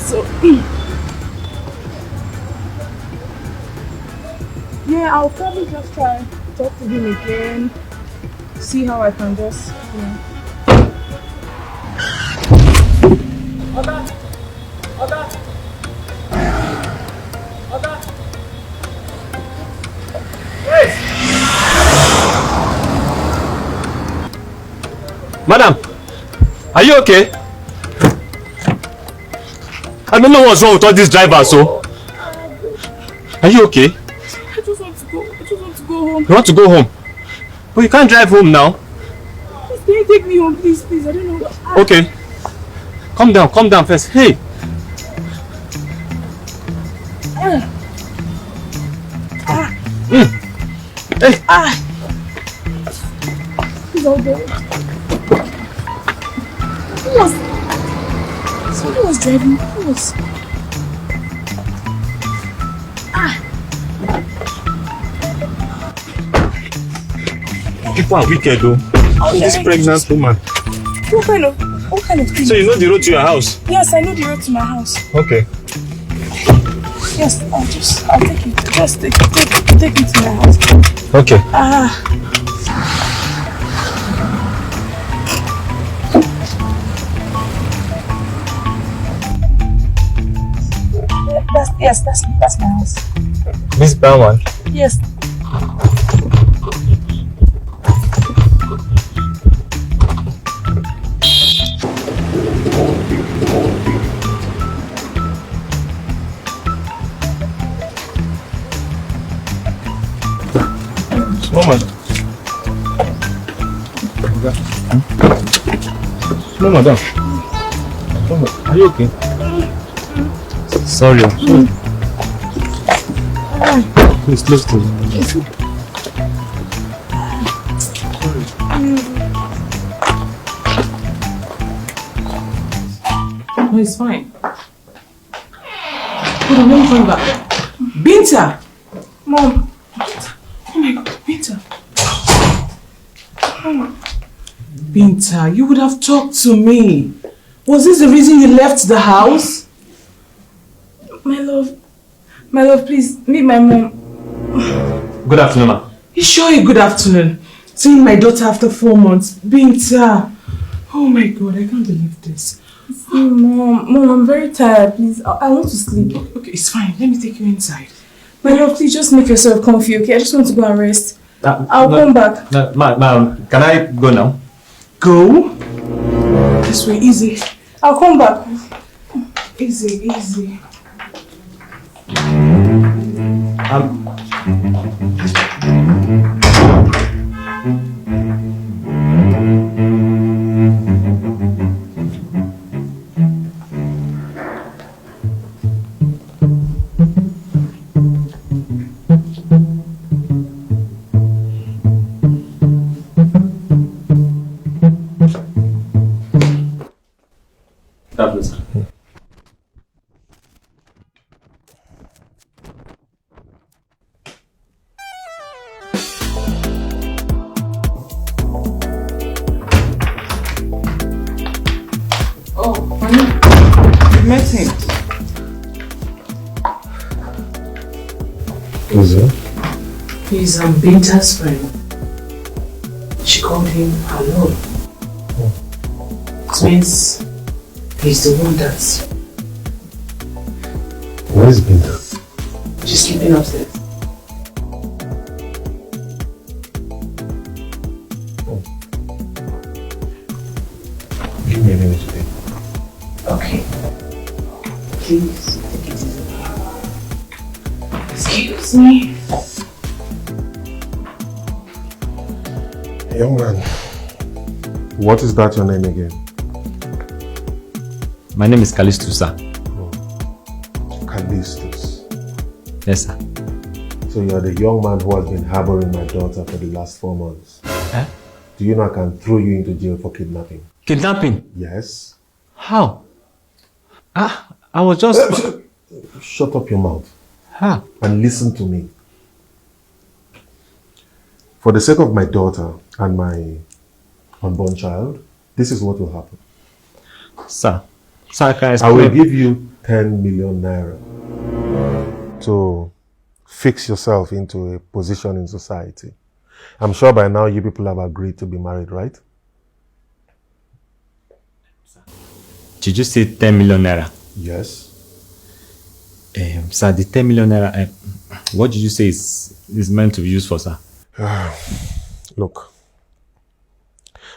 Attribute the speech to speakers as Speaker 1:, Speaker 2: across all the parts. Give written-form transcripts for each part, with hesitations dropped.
Speaker 1: So, yeah, I'll probably just try to talk to him again. See how I can just, Oga! Oga! Oga! Yes!
Speaker 2: Madam, are you okay? I don't know what's wrong with all these drivers, so. Are you okay?
Speaker 1: I just want to go. I just want to go home.
Speaker 2: You want to go home? But you can't drive home now.
Speaker 1: Please, can you take me home, please, please? I don't know.
Speaker 2: Okay. Calm down first. Hey. Hey.
Speaker 1: Please, I'll go. Somebody was driving. Who was?
Speaker 2: People are wicked though. This pregnant woman.
Speaker 1: What kind of thing?
Speaker 2: So you know the road to your house?
Speaker 1: Yes, I know the road to my house.
Speaker 2: Okay.
Speaker 1: Yes, I'll take you. Just take me to my house.
Speaker 2: Okay.
Speaker 1: That's my house.
Speaker 2: This brown one?
Speaker 1: Yes.
Speaker 2: Mama. No, madam. Mama, are you okay? Sorry. Please, close to me.
Speaker 3: No, it's fine. Hold on, let me call you back. Binta!
Speaker 1: Mom.
Speaker 3: Oh my God, Binta. Binta, you would have talked to me. Was this the reason you left the house?
Speaker 1: My love, please, meet my mom.
Speaker 2: Good afternoon, ma.
Speaker 3: You sure a good afternoon? Seeing my daughter after 4 months. Binta. Oh my God, I can't believe this.
Speaker 1: Mom, I'm very tired, please. I want to sleep.
Speaker 3: Okay, it's fine. Let me take you inside.
Speaker 1: My love, please just make yourself comfy, okay? I just want to go and rest. I'll come back.
Speaker 2: No, ma, can I go now?
Speaker 3: Go? This way, easy.
Speaker 1: I'll come back.
Speaker 3: Easy.
Speaker 2: That was.
Speaker 3: Oh, honey. You met him.
Speaker 2: Who's that?
Speaker 3: He's Binta's friend. She called him her love. It means he's the one that's...
Speaker 2: Where is Binta?
Speaker 3: She's sleeping upstairs.
Speaker 2: Give me a minute today.
Speaker 3: Okay. Please, take it easy. Excuse me.
Speaker 4: Young man, what is that your name again?
Speaker 2: My name is Callisto, sir.
Speaker 4: Callistus.
Speaker 2: Yes, sir.
Speaker 4: So you are the young man who has been harboring my daughter for the last 4 months. Do you know I can throw you into jail for kidnapping?
Speaker 2: Kidnapping?
Speaker 4: Yes.
Speaker 2: How? I was just...
Speaker 4: Shut up your mouth.
Speaker 2: How?
Speaker 4: And listen to me. For the sake of my daughter and my unborn child, this is what will happen.
Speaker 2: Sir, can I
Speaker 4: I will give you 10 million naira to fix yourself into a position in society. I'm sure by now you people have agreed to be married, right?
Speaker 2: Did you say 10 million naira?
Speaker 4: Yes.
Speaker 2: Sir, the 10 million naira, what did you say is meant to be used for, sir?
Speaker 4: Look,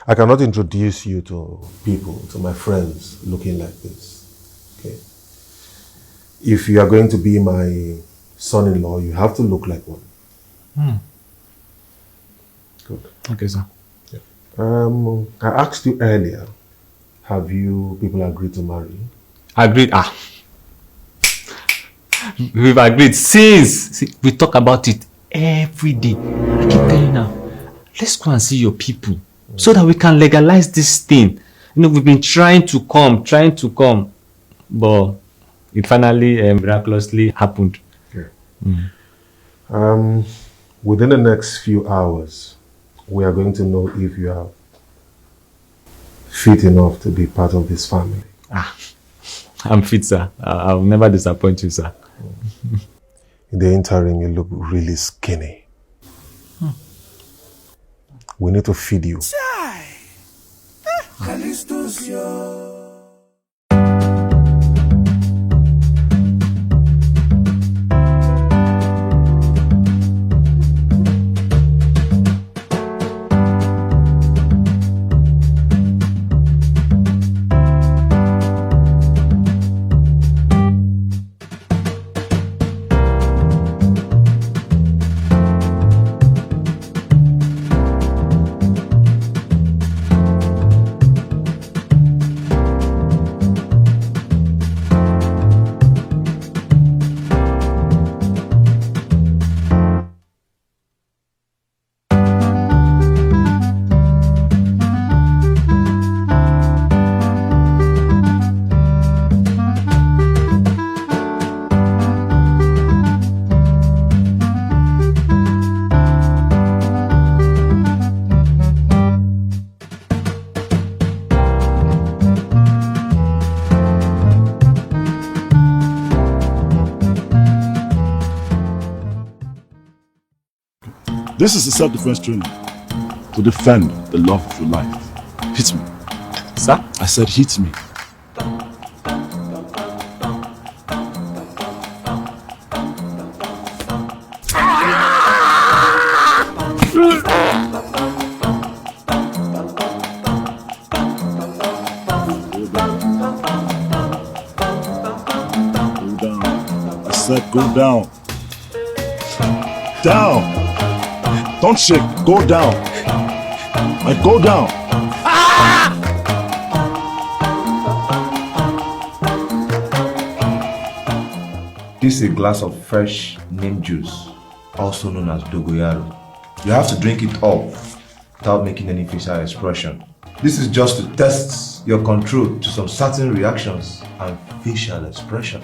Speaker 4: I cannot introduce you to people, to my friends looking like this. Okay? If you are going to be my son-in-law, you have to look like one. Good.
Speaker 2: Okay, sir.
Speaker 4: Yeah. I asked you earlier, have you people agreed to marry?
Speaker 2: Agreed. We've agreed since we talk about it every day. I keep telling you now, let's go and see your people so that we can legalize this thing. You know, we've been trying to come, but it finally miraculously happened.
Speaker 4: Yeah. Within the next few hours, we are going to know if you are fit enough to be part of this family.
Speaker 2: I'm fit, sir. I'll never disappoint you, sir.
Speaker 4: In the interim, you look really skinny. We need to feed you.
Speaker 5: This is the self-defense training to defend the love of your life. Hit me.
Speaker 2: Sir?
Speaker 5: I said hit me. Go down. I said go down. Down. Don't shake. Go down. Like, go down.
Speaker 6: This is a glass of fresh neem juice, also known as dogoyaro. You have to drink it all without making any facial expression. This is just to test your control to some certain reactions and facial expression.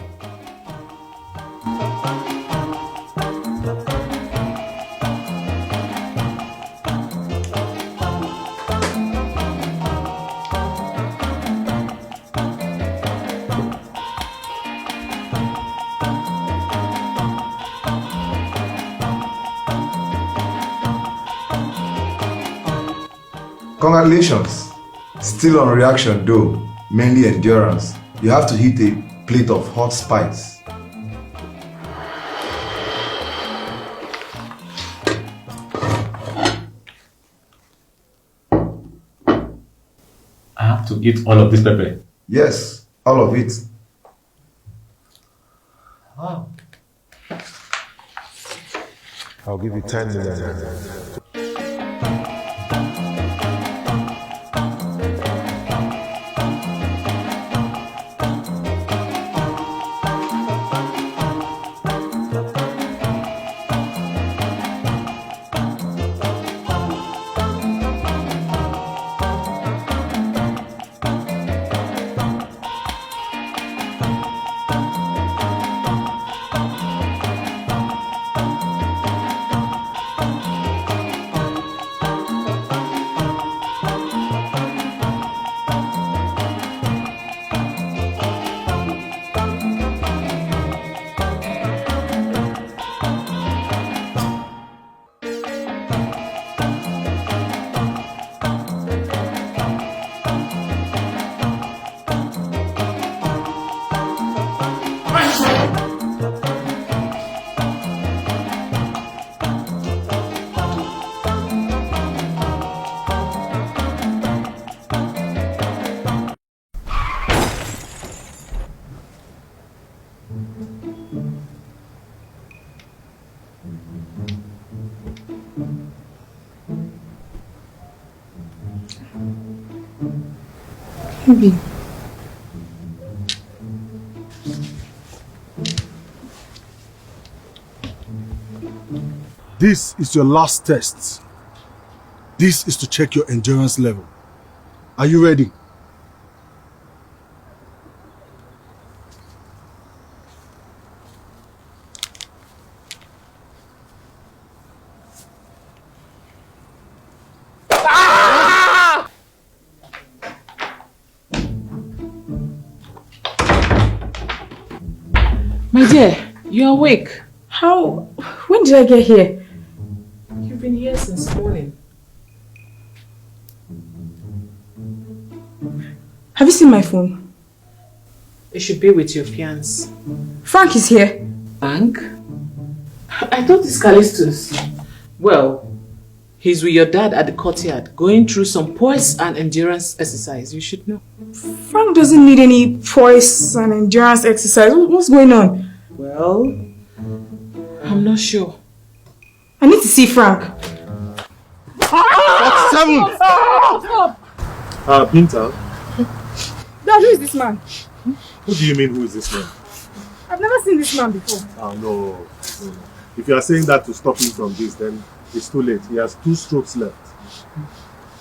Speaker 6: Congratulations! Still on reaction though, mainly endurance. You have to hit a plate of hot spice.
Speaker 2: I have to eat all of this pepper.
Speaker 6: Yes, all of it.
Speaker 4: I'll give you 10 million.
Speaker 1: Maybe.
Speaker 7: This is your last test. This is to check your endurance level. Are you ready?
Speaker 3: My dear, you're awake.
Speaker 1: How? When did I get here?
Speaker 3: You've been here since morning.
Speaker 1: Have you seen my phone?
Speaker 3: It should be with your fiancé.
Speaker 1: Frank is here.
Speaker 3: Frank? I thought it's Callisto's. Well, he's with your dad at the courtyard, going through some poise and endurance exercise. You should know.
Speaker 1: Frank doesn't need any poise and endurance exercise. What's going on?
Speaker 3: Well, I'm not sure.
Speaker 1: I need to see Frank.
Speaker 4: Pinta,
Speaker 1: Dad, who is this man?
Speaker 4: who do you mean who is this man?
Speaker 1: I've never seen this man before.
Speaker 4: No. If you are saying that to stop him from this, then it's too late. He has 2 strokes left.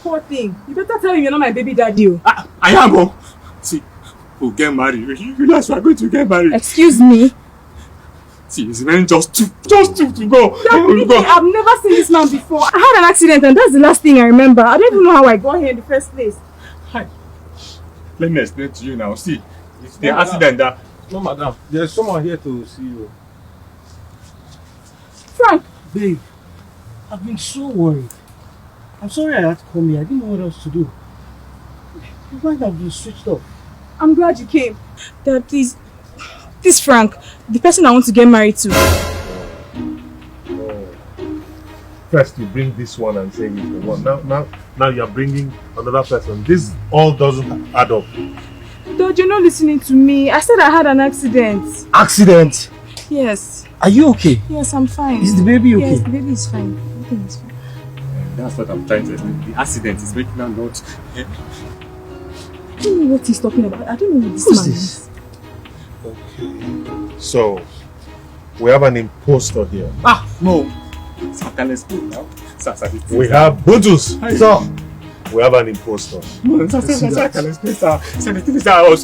Speaker 1: Poor thing. You better tell him you're not my baby daddy.
Speaker 8: I am. See, we'll get married. You realize we are going to get married.
Speaker 1: Excuse me.
Speaker 8: See, it's meant just two to go.
Speaker 1: Dad, believe me, I've never seen this man before. I had an accident and that's the last thing I remember. I don't even know how I got here in the first place.
Speaker 8: Hi. Let me explain to you now. See, it's the accident that...
Speaker 9: No, madam. There's someone here to see you.
Speaker 1: Frank!
Speaker 9: Babe, I've been so worried. I'm sorry I had to come here. I didn't know what else to do. Your mind has been switched off.
Speaker 1: I'm glad you came. Dad, please. This Frank, the person I want to get married to.
Speaker 4: First you bring this one and say he's the one. Now you're bringing another person. This all doesn't add up.
Speaker 1: Dad, you're not listening to me. I said I had an accident.
Speaker 9: Accident?
Speaker 1: Yes.
Speaker 9: Are you okay?
Speaker 1: Yes, I'm fine.
Speaker 9: Is the baby okay?
Speaker 1: Yes, the baby is fine. Everything is fine.
Speaker 8: That's what I'm trying to explain. The accident is making her not...
Speaker 1: I don't know what he's talking about. I don't know who this
Speaker 9: Who's
Speaker 1: man
Speaker 9: this?
Speaker 1: is.
Speaker 4: Okay. So we have an imposter here.
Speaker 8: No. Sir, can I explain now? Sir,
Speaker 4: We have Butus. So we have an imposter.
Speaker 8: No, sir, can I explain, sir? Sir, the thing is that